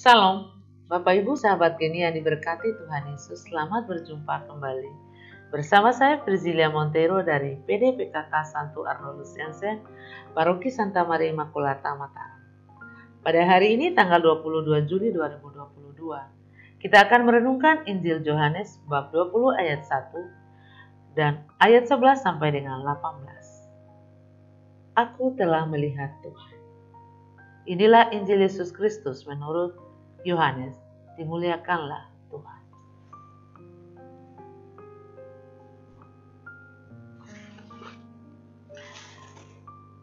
Salam, Bapak Ibu sahabat Geni yang diberkati Tuhan Yesus. Selamat berjumpa kembali bersama saya Frizilia Montero dari PDPKK Santo Arnoldus Jansen, Paroki Santa Maria Immaculata Mataram. Pada hari ini tanggal 22 Juli 2022, kita akan merenungkan Injil Yohanes bab 20 ayat 1 dan ayat 11 sampai dengan 18. Aku telah melihat Tuhan. Inilah Injil Yesus Kristus menurut Yohanes. Dimuliakanlah Tuhan.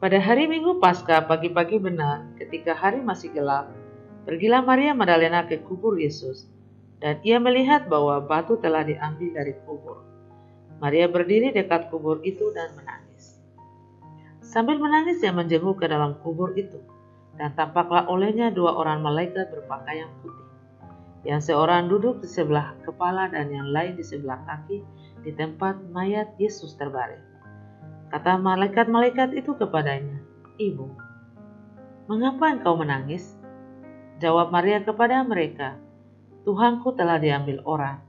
Pada hari Minggu Paskah pagi-pagi benar, ketika hari masih gelap, pergilah Maria Magdalena ke kubur Yesus, dan ia melihat bahwa batu telah diambil dari kubur. Maria berdiri dekat kubur itu dan menangis. Sambil menangis, ia menjenguk ke dalam kubur itu. Dan tampaklah olehnya dua orang malaikat berpakaian putih. Yang seorang duduk di sebelah kepala dan yang lain di sebelah kaki di tempat mayat Yesus terbaring. Kata malaikat-malaikat itu kepadanya, "Ibu, mengapa engkau menangis?" Jawab Maria kepada mereka, "Tuhanku telah diambil orang,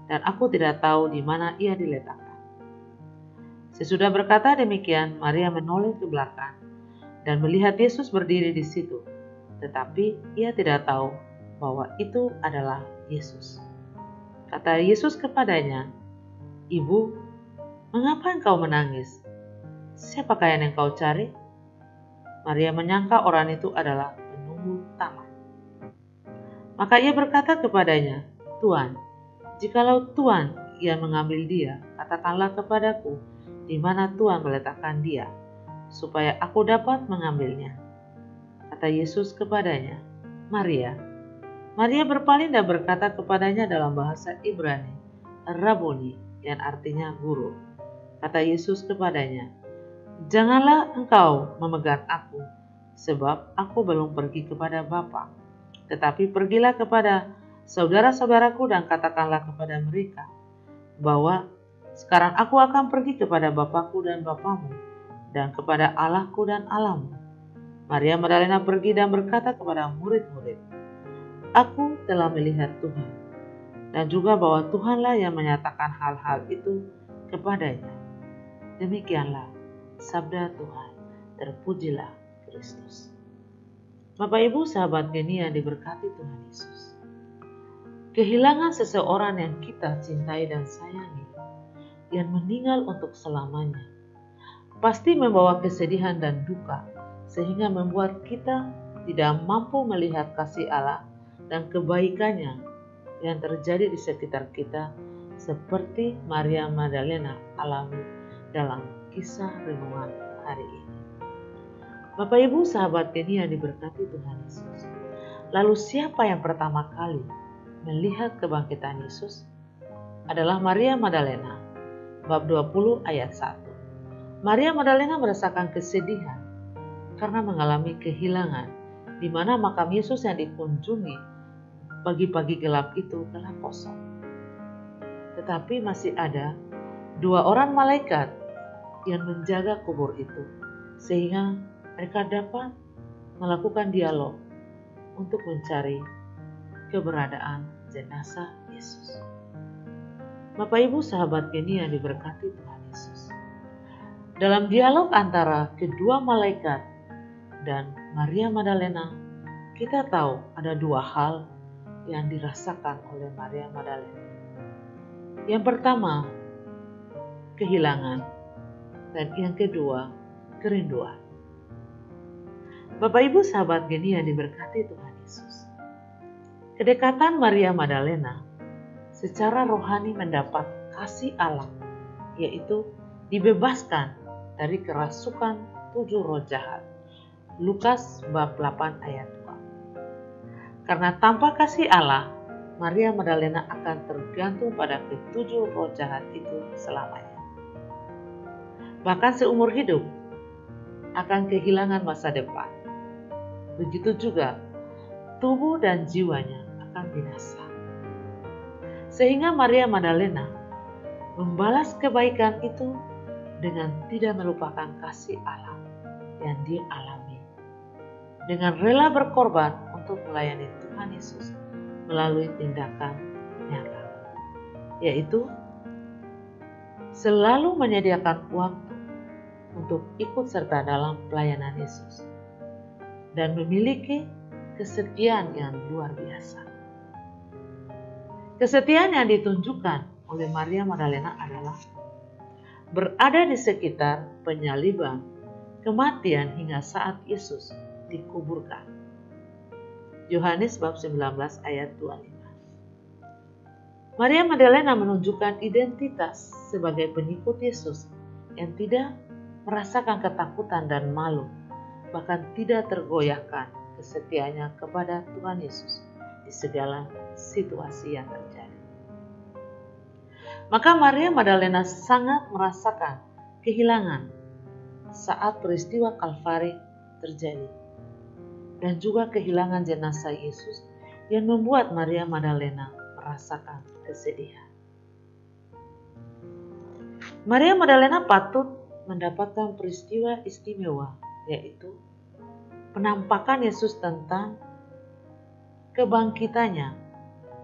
dan aku tidak tahu di mana ia diletakkan." Sesudah berkata demikian, Maria menoleh ke belakang dan melihat Yesus berdiri di situ, tetapi ia tidak tahu bahwa itu adalah Yesus. Kata Yesus kepadanya, "Ibu, mengapa engkau menangis? Siapakah yang engkau cari?" Maria menyangka orang itu adalah penunggu taman. Maka ia berkata kepadanya, "Tuan, jikalau Tuan yang mengambil dia, katakanlah kepadaku di mana Tuan meletakkan dia, supaya aku dapat mengambilnya." Kata Yesus kepadanya, "Maria." Maria berpaling dan berkata kepadanya dalam bahasa Ibrani, "Raboni," yang artinya guru. Kata Yesus kepadanya, "Janganlah engkau memegang aku, sebab aku belum pergi kepada Bapa. Tetapi pergilah kepada saudara-saudaraku dan katakanlah kepada mereka, bahwa sekarang aku akan pergi kepada Bapakku dan Bapamu, dan kepada Allahku dan Allahmu." Maria Magdalena pergi dan berkata kepada murid-murid, "Aku telah melihat Tuhan," dan juga bahwa Tuhanlah yang menyatakan hal-hal itu kepadanya. Demikianlah sabda Tuhan. Terpujilah Kristus. Bapak Ibu sahabat Geni yang diberkati Tuhan Yesus. Kehilangan seseorang yang kita cintai dan sayangi, yang meninggal untuk selamanya, pasti membawa kesedihan dan duka, sehingga membuat kita tidak mampu melihat kasih Allah dan kebaikannya yang terjadi di sekitar kita, seperti Maria Magdalena alami dalam kisah renungan hari ini. Bapak Ibu sahabat Geni yang diberkati Tuhan Yesus. Lalu siapa yang pertama kali melihat kebangkitan Yesus? Adalah Maria Magdalena. Bab 20 ayat 1. Maria Magdalena merasakan kesedihan karena mengalami kehilangan, di mana makam Yesus yang dikunjungi pagi-pagi gelap itu telah kosong. Tetapi masih ada dua orang malaikat yang menjaga kubur itu, sehingga mereka dapat melakukan dialog untuk mencari keberadaan jenazah Yesus. Bapak Ibu sahabat Geni yang diberkati Tuhan Yesus. Dalam dialog antara kedua malaikat dan Maria Magdalena, kita tahu ada dua hal yang dirasakan oleh Maria Magdalena. Yang pertama, kehilangan, dan yang kedua, kerinduan. Bapak Ibu sahabat Geni yang diberkati Tuhan Yesus. Kedekatan Maria Magdalena secara rohani mendapat kasih Allah, yaitu dibebaskan dari kerasukan 7 roh jahat. Lukas bab 8 ayat 2. Karena tanpa kasih Allah, Maria Magdalena akan tergantung pada ketujuh roh jahat itu selamanya. Bahkan seumur hidup akan kehilangan masa depan. Begitu juga tubuh dan jiwanya akan binasa. Sehingga Maria Magdalena membalas kebaikan itu dengan tidak melupakan kasih Allah yang dialami. Dengan rela berkorban untuk melayani Tuhan Yesus melalui tindakan nyata, yaitu selalu menyediakan waktu untuk ikut serta dalam pelayanan Yesus dan memiliki kesetiaan yang luar biasa. Kesetiaan yang ditunjukkan oleh Maria Magdalena adalah berada di sekitar penyaliban, kematian hingga saat Yesus dikuburkan. Yohanes bab 19 ayat 25. Maria Magdalena menunjukkan identitas sebagai pengikut Yesus yang tidak merasakan ketakutan dan malu, bahkan tidak tergoyahkan kesetiaannya kepada Tuhan Yesus di segala situasi yang terjadi. Maka Maria Magdalena sangat merasakan kehilangan saat peristiwa Kalvari terjadi, dan juga kehilangan jenazah Yesus yang membuat Maria Magdalena merasakan kesedihan. Maria Magdalena patut mendapatkan peristiwa istimewa, yaitu penampakan Yesus tentang kebangkitannya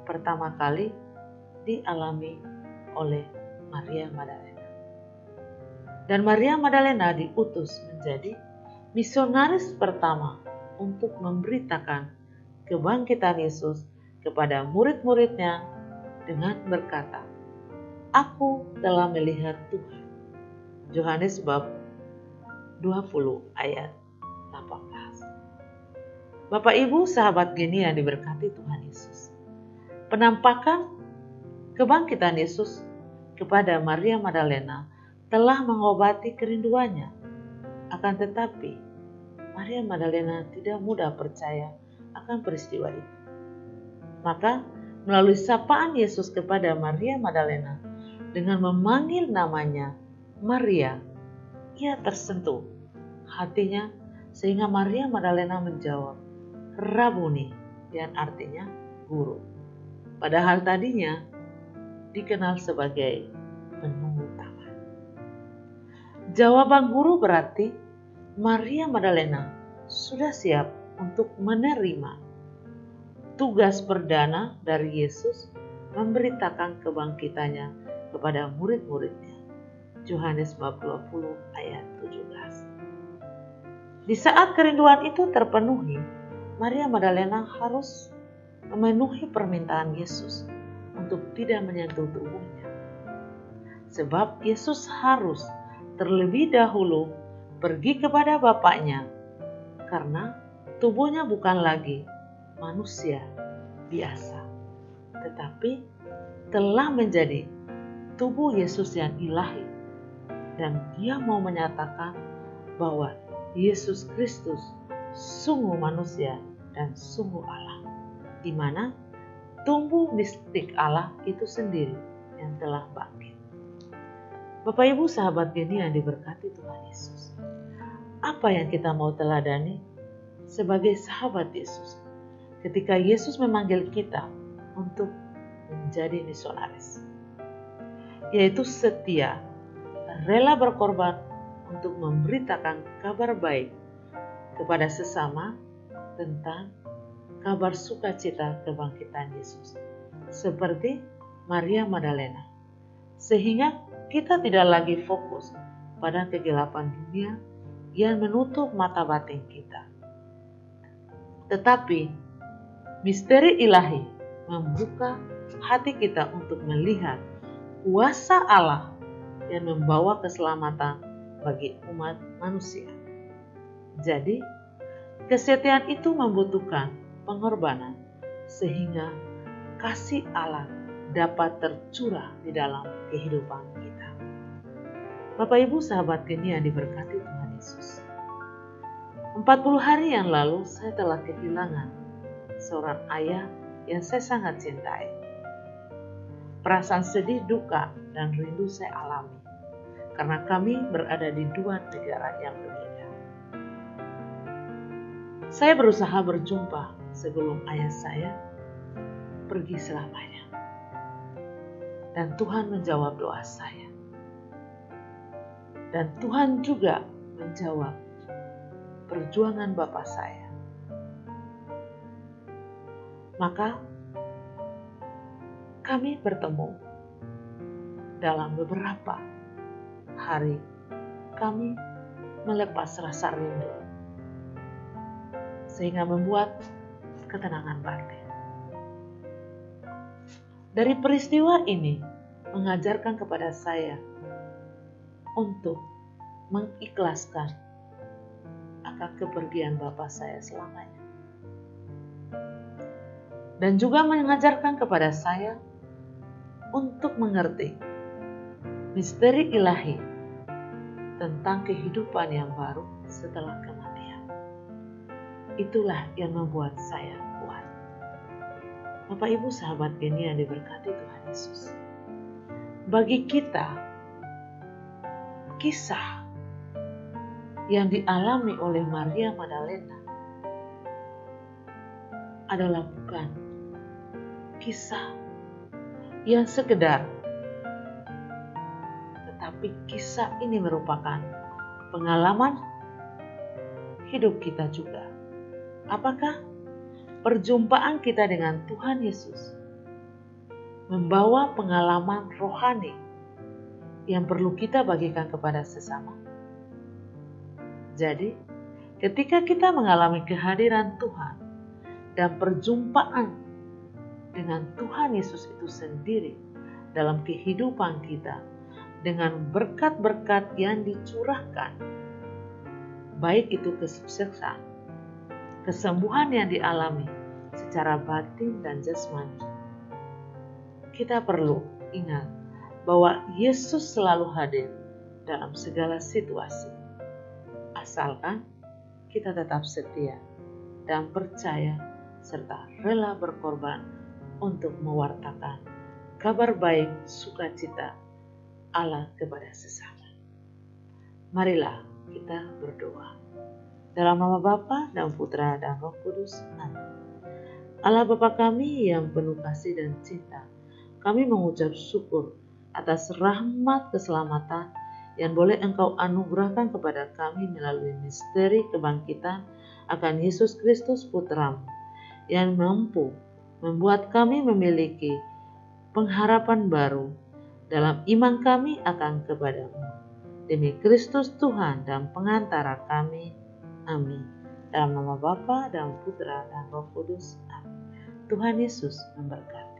pertama kali dialami oleh Maria Magdalena. Dan Maria Magdalena diutus menjadi misionaris pertama untuk memberitakan kebangkitan Yesus kepada murid-muridnya dengan berkata, "Aku telah melihat Tuhan." Yohanes bab 20 ayat 18. Bapak Ibu sahabat geni yang diberkati Tuhan Yesus. Penampakan kebangkitan Yesus kepada Maria Magdalena telah mengobati kerinduannya. Akan tetapi Maria Magdalena tidak mudah percaya akan peristiwa itu. Maka melalui sapaan Yesus kepada Maria Magdalena dengan memanggil namanya Maria, ia tersentuh hatinya sehingga Maria Magdalena menjawab, "Rabuni," yang artinya guru. Padahal tadinya dikenal sebagai penunggu taman. Jawaban guru berarti Maria Magdalena sudah siap untuk menerima tugas perdana dari Yesus memberitakan kebangkitannya kepada murid-muridnya. Yohanes bab 20 ayat 17. Di saat kerinduan itu terpenuhi, Maria Magdalena harus memenuhi permintaan Yesus untuk tidak menyentuh tubuhnya. Sebab Yesus harus terlebih dahulu pergi kepada Bapaknya, karena tubuhnya bukan lagi manusia biasa, tetapi telah menjadi tubuh Yesus yang ilahi, dan Dia mau menyatakan bahwa Yesus Kristus sungguh manusia dan sungguh Allah, di mana tubuh mistik Allah itu sendiri yang telah bangkit. Bapak Ibu sahabat geni yang diberkati Tuhan Yesus. Apa yang kita mau teladani sebagai sahabat Yesus ketika Yesus memanggil kita untuk menjadi misionaris, yaitu setia, rela berkorban untuk memberitakan kabar baik kepada sesama tentang kabar sukacita kebangkitan Yesus, seperti Maria Magdalena, sehingga kita tidak lagi fokus pada kegelapan dunia yang menutup mata batin kita. Tetapi misteri ilahi membuka hati kita untuk melihat kuasa Allah yang membawa keselamatan bagi umat manusia. Jadi, kesetiaan itu membutuhkan pengorbanan sehingga kasih Allah dapat tercurah di dalam kehidupan kita. Bapak Ibu sahabat geni yang diberkati Tuhan Yesus. 40 hari yang lalu saya telah kehilangan seorang ayah yang saya sangat cintai. Perasaan sedih, duka, dan rindu saya alami karena kami berada di dua negara yang berbeda. Saya berusaha berjumpa sebelum ayah saya pergi selamanya. Dan Tuhan menjawab doa saya. Dan Tuhan juga menjawab perjuangan Bapak saya. Maka kami bertemu dalam beberapa hari. Kami melepas rasa rindu sehingga membuat ketenangan batin. Dari peristiwa ini mengajarkan kepada saya untuk mengikhlaskan akan kepergian Bapa saya selamanya. Dan juga mengajarkan kepada saya untuk mengerti misteri ilahi tentang kehidupan yang baru setelah kematian. Itulah yang membuat saya kuat. Bapak Ibu sahabat ini yang diberkati Tuhan Yesus. Bagi kita, kisah yang dialami oleh Maria Magdalena adalah bukan kisah yang sekedar, tetapi kisah ini merupakan pengalaman hidup kita juga. Apakah perjumpaan kita dengan Tuhan Yesus membawa pengalaman rohani yang perlu kita bagikan kepada sesama? Jadi, ketika kita mengalami kehadiran Tuhan dan perjumpaan dengan Tuhan Yesus itu sendiri dalam kehidupan kita, dengan berkat-berkat yang dicurahkan, baik itu kesuksesan, kesembuhan yang dialami secara batin dan jasmani, kita perlu ingat bahwa Yesus selalu hadir dalam segala situasi, asalkan kita tetap setia dan percaya serta rela berkorban untuk mewartakan kabar baik sukacita Allah kepada sesama. Marilah kita berdoa. Dalam nama Bapa dan Putra dan Roh Kudus. Amin. Allah Bapa kami yang penuh kasih dan cinta, kami mengucap syukur atas rahmat keselamatan yang boleh Engkau anugerahkan kepada kami melalui misteri kebangkitan akan Yesus Kristus Putra-Mu, yang mampu membuat kami memiliki pengharapan baru dalam iman kami akan kepada-Mu. Demi Kristus Tuhan dan pengantara kami. Amin. Dalam nama Bapa dan Putra dan Roh Kudus. Amin. Tuhan Yesus memberkati.